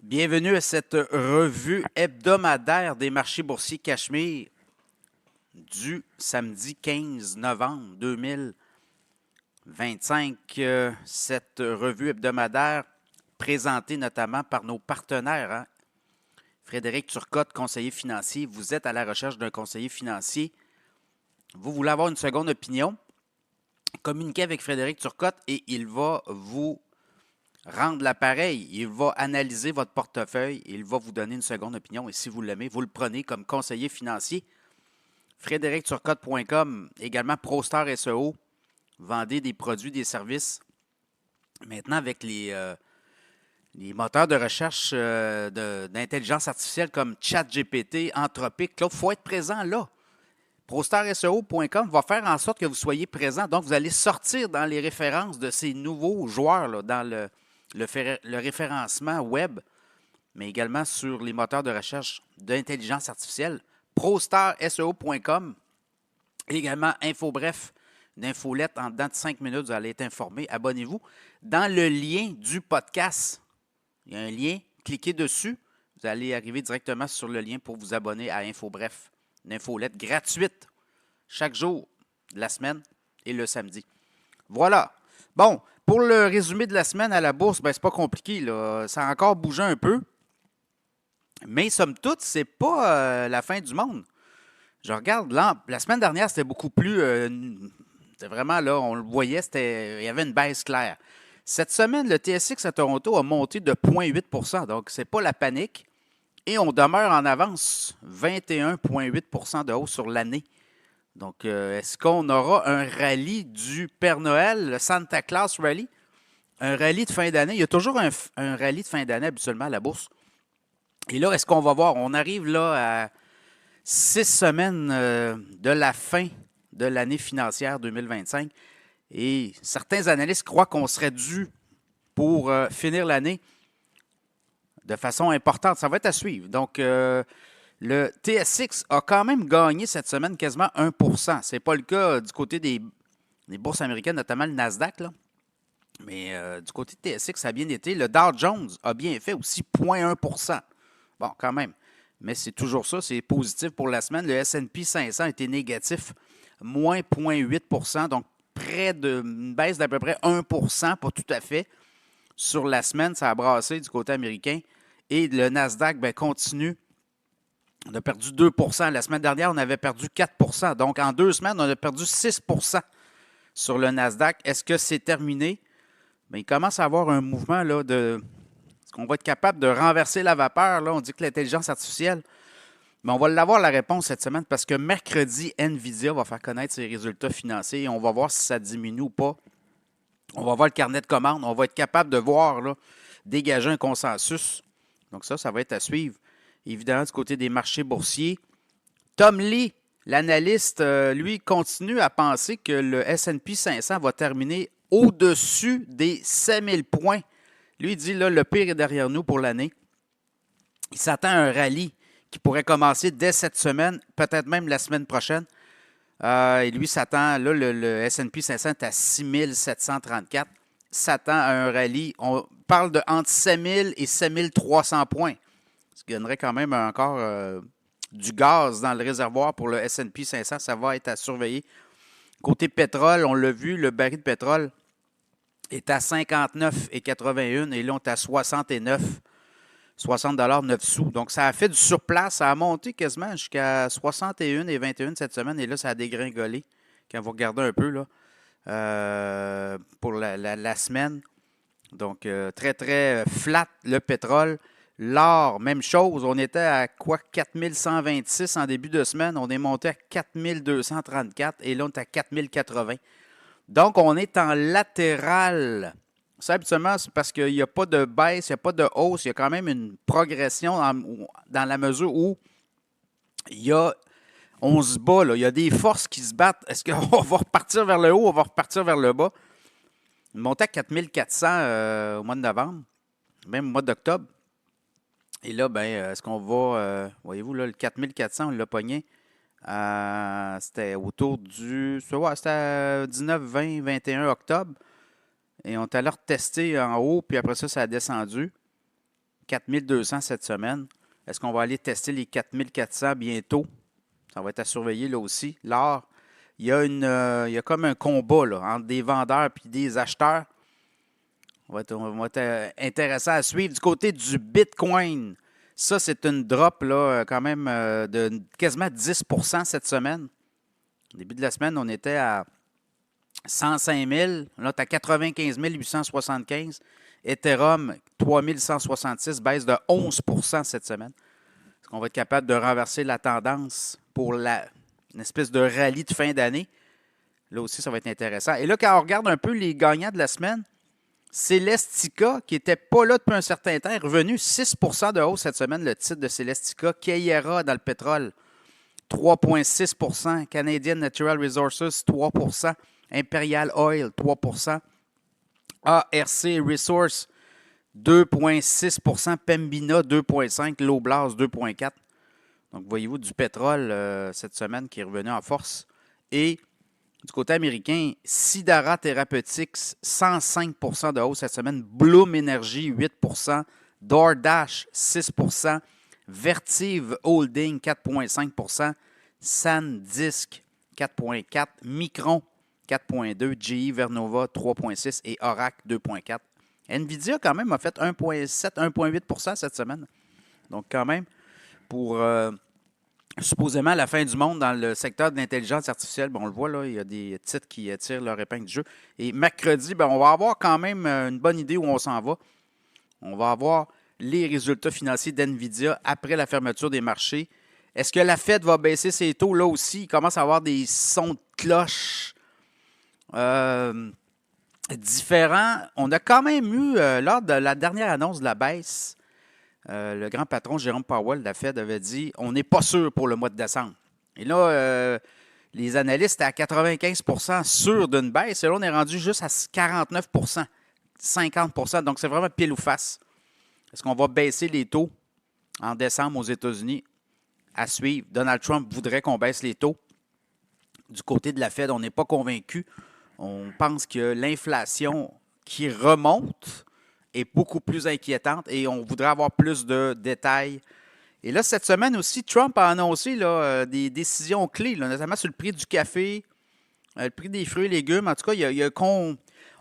Bienvenue à cette revue hebdomadaire des marchés boursiers Cachemire du samedi 15 novembre 2025. Cette revue hebdomadaire présentée notamment par nos partenaires. Frédéric Turcotte, conseiller financier. Vous êtes à la recherche d'un conseiller financier. Vous voulez avoir une seconde opinion? Communiquez avec Frédéric Turcotte et il va vous rendre l'appareil. Il va analyser votre portefeuille et il va vous donner une seconde opinion. Et si vous l'aimez, vous le prenez comme conseiller financier. FrédéricTurcotte.com, également ProStar SEO. Vendez des produits, des services. Maintenant, avec les moteurs de recherche d'intelligence artificielle comme ChatGPT, Anthropic, il faut être présent là. ProStarSEO.com va faire en sorte que vous soyez présent. Donc, vous allez sortir dans les références de ces nouveaux joueurs là, dans le référencement web, mais également sur les moteurs de recherche d'intelligence artificielle. ProStarSEO.com. Également, InfoBref, une infolette en dedans de 5 minutes, vous allez être informé. Abonnez-vous. Dans le lien du podcast, il y a un lien, cliquez dessus. Vous allez arriver directement sur le lien pour vous abonner à InfoBref, une infolette gratuite chaque jour de la semaine et le samedi. Voilà. Bon, pour le résumé de la semaine à la bourse, c'est pas compliqué, là. Ça a encore bougé un peu. Mais somme toute, c'est pas la fin du monde. Je regarde, la semaine dernière, c'était beaucoup plus... c'était vraiment là, on le voyait, il y avait une baisse claire. Cette semaine, le TSX à Toronto a monté de 0,8 %, donc c'est pas la panique. Et on demeure en avance, 21,8 % de hausse sur l'année. Donc, est-ce qu'on aura un rallye du Père Noël, le Santa Claus Rally? Un rallye de fin d'année. Il y a toujours un rallye de fin d'année habituellement à la bourse. Et là, est-ce qu'on va voir? On arrive là à 6 semaines de la fin de l'année financière 2025. Et certains analystes croient qu'on serait dû pour finir l'année de façon importante. Ça va être à suivre. Donc, le TSX a quand même gagné cette semaine quasiment 1%. Ce n'est pas le cas du côté des bourses américaines, notamment le Nasdaq. Là. Mais du côté de TSX, ça a bien été. Le Dow Jones a bien fait aussi 0,1%. Bon, quand même. Mais c'est toujours ça, c'est positif pour la semaine. Le S&P 500 a été négatif, moins 0,8%. Donc, près d'une baisse d'à peu près 1%, pas tout à fait. Sur la semaine, ça a brassé du côté américain. Et le Nasdaq continue. On a perdu 2%. La semaine dernière, on avait perdu 4%. Donc, en 2 semaines, on a perdu 6% sur le Nasdaq. Est-ce que c'est terminé? Il commence à avoir un mouvement là, de... Est-ce qu'on va être capable de renverser la vapeur? Là? On dit que l'intelligence artificielle... Mais on va l'avoir la réponse cette semaine parce que mercredi, NVIDIA va faire connaître ses résultats financiers et on va voir si ça diminue ou pas. On va voir le carnet de commandes. On va être capable de voir, là, dégager un consensus. Donc ça va être à suivre. Évidemment, du côté des marchés boursiers. Tom Lee, l'analyste, lui, continue à penser que le S&P 500 va terminer au-dessus des 5000 points. Lui, il dit, là, le pire est derrière nous pour l'année. Il s'attend à un rallye qui pourrait commencer dès cette semaine, peut-être même la semaine prochaine. Et lui s'attend, là, le S&P 500 est à 6734. S'attend à un rallye. On parle de entre 7000 et 7300 points. Ce qui donnerait quand même encore du gaz dans le réservoir pour le S&P 500. Ça va être à surveiller. Côté pétrole, on l'a vu, le baril de pétrole est à 59,81 et là, on est à 69. 60 $ 9 sous. Donc, ça a fait du surplace. Ça a monté quasiment jusqu'à 61,21 cette semaine. Et là, ça a dégringolé quand vous regardez un peu là, pour la semaine. Donc, très, très flat le pétrole. L'or, même chose. On était à quoi? 4126 en début de semaine. On est monté à 4234 et là, on est à 4080. Donc, on est en latéral. Ça, habituellement, c'est parce qu'il n'y a pas de baisse, il n'y a pas de hausse. Il y a quand même une progression dans la mesure où on se bat. Là. Il y a des forces qui se battent. Est-ce qu'on va repartir vers le haut ou on va repartir vers le bas? Une montée à 4400 au mois de novembre, même au mois d'octobre. Et là, est-ce qu'on va... voyez-vous, là, le 4400, on l'a pogné. C'était autour du... C'était 19, 20, 21 octobre. Et on est allé retester en haut, puis après ça, ça a descendu. 4200 cette semaine. Est-ce qu'on va aller tester les 4400 bientôt? Ça va être à surveiller là aussi. L'or, il y a comme un combat là, entre des vendeurs et des acheteurs. On va être intéressant à suivre. Du côté du Bitcoin, ça, c'est une drop là, quand même de quasiment 10% cette semaine. Au début de la semaine, on était à 105 000. Là, tu as 95 875. Ethereum, 3 166, baisse de 11% cette semaine. Est-ce qu'on va être capable de renverser la tendance pour une espèce de rallye de fin d'année? Là aussi, ça va être intéressant. Et là, quand on regarde un peu les gagnants de la semaine, Celestica, qui n'était pas là depuis un certain temps, est revenu 6% de hausse cette semaine, le titre de Celestica. Keyera dans le pétrole, 3,6%. Canadian Natural Resources, 3%. Imperial Oil, 3%. ARC Resources, 2,6%. Pembina, 2,5%. Loblas, 2,4%. Donc, voyez-vous, du pétrole cette semaine qui est revenu en force. Et du côté américain, Sidara Therapeutics, 105% de hausse cette semaine. Bloom Energy, 8%. DoorDash, 6%. Vertiv Holding, 4,5%. SanDisk, 4,4%. Micron, 4,2%. GE Vernova, 3,6%. Et Oracle, 2,4%. Nvidia, quand même, a fait 1,7%, 1,8% cette semaine. Donc, quand même, pour supposément la fin du monde dans le secteur de l'intelligence artificielle, on le voit, là, il y a des titres qui tirent leur épingle du jeu. Et mercredi, on va avoir quand même une bonne idée où on s'en va. On va avoir les résultats financiers d'NVIDIA après la fermeture des marchés. Est-ce que la Fed va baisser ses taux? Là aussi, il commence à avoir des sons de cloche différents. On a quand même eu, lors de la dernière annonce de la baisse, le grand patron Jérôme Powell de la Fed avait dit « On n'est pas sûr pour le mois de décembre ». Et là, les analystes étaient à 95% sûrs d'une baisse. Et là, on est rendu juste à 49%, 50%. Donc, c'est vraiment pile ou face. Est-ce qu'on va baisser les taux en décembre aux États-Unis? À suivre. Donald Trump voudrait qu'on baisse les taux. Du côté de la Fed, on n'est pas convaincu. On pense que l'inflation qui remonte est beaucoup plus inquiétante et on voudrait avoir plus de détails. Et là, cette semaine aussi, Trump a annoncé là, des décisions clés, là, notamment sur le prix du café, le prix des fruits et légumes. En tout cas,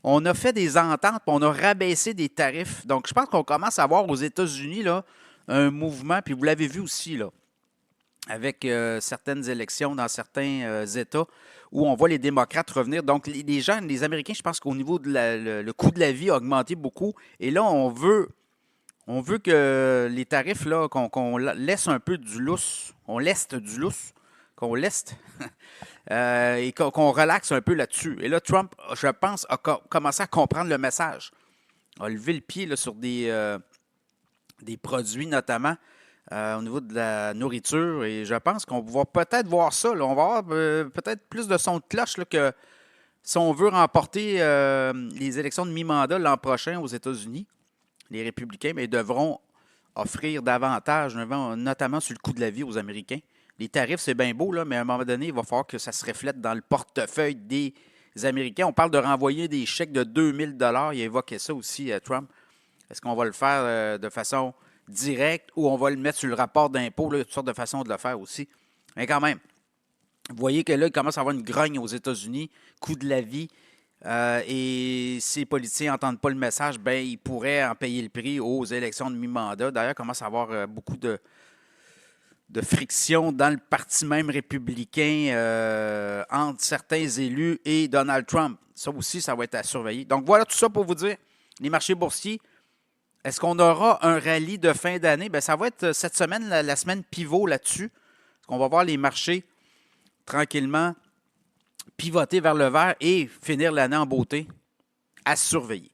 on a fait des ententes, on a rabaissé des tarifs. Donc, je pense qu'on commence à voir aux États-Unis là, un mouvement, puis vous l'avez vu aussi, là, avec certaines élections dans certains États où on voit les démocrates revenir. Donc, les gens, les Américains, je pense qu'au niveau de le coût de la vie a augmenté beaucoup. Et là, on veut que les tarifs, là, qu'on laisse un peu du lousse, qu'on leste du lousse, qu'on leste, et qu'on relaxe un peu là-dessus. Et là, Trump, je pense, a commencé à comprendre le message. A levé le pied là, sur des produits, notamment, au niveau de la nourriture. Et je pense qu'on va peut-être voir ça. Là. On va avoir peut-être plus de son de cloche là, que si on veut remporter les élections de mi-mandat l'an prochain aux États-Unis. Les républicains devront offrir davantage, notamment sur le coût de la vie aux Américains. Les tarifs, c'est bien beau, là, mais à un moment donné, il va falloir que ça se reflète dans le portefeuille des Américains. On parle de renvoyer des chèques de 2000 $. Il a évoqué ça aussi, Trump. Est-ce qu'on va le faire de façon directe ou on va le mettre sur le rapport d'impôt? Il y a toutes sortes de façons de le faire aussi. Mais quand même, vous voyez que là, il commence à avoir une grogne aux États-Unis, coût de la vie. Et si les politiciens n'entendent pas le message, ils pourraient en payer le prix aux élections de mi-mandat. D'ailleurs, il commence à avoir beaucoup de friction dans le parti même républicain entre certains élus et Donald Trump. Ça aussi, ça va être à surveiller. Donc voilà tout ça pour vous dire, les marchés boursiers, est-ce qu'on aura un rallye de fin d'année? Ça va être cette semaine, la semaine pivot là-dessus. On va voir les marchés tranquillement pivoter vers le vert et finir l'année en beauté à surveiller.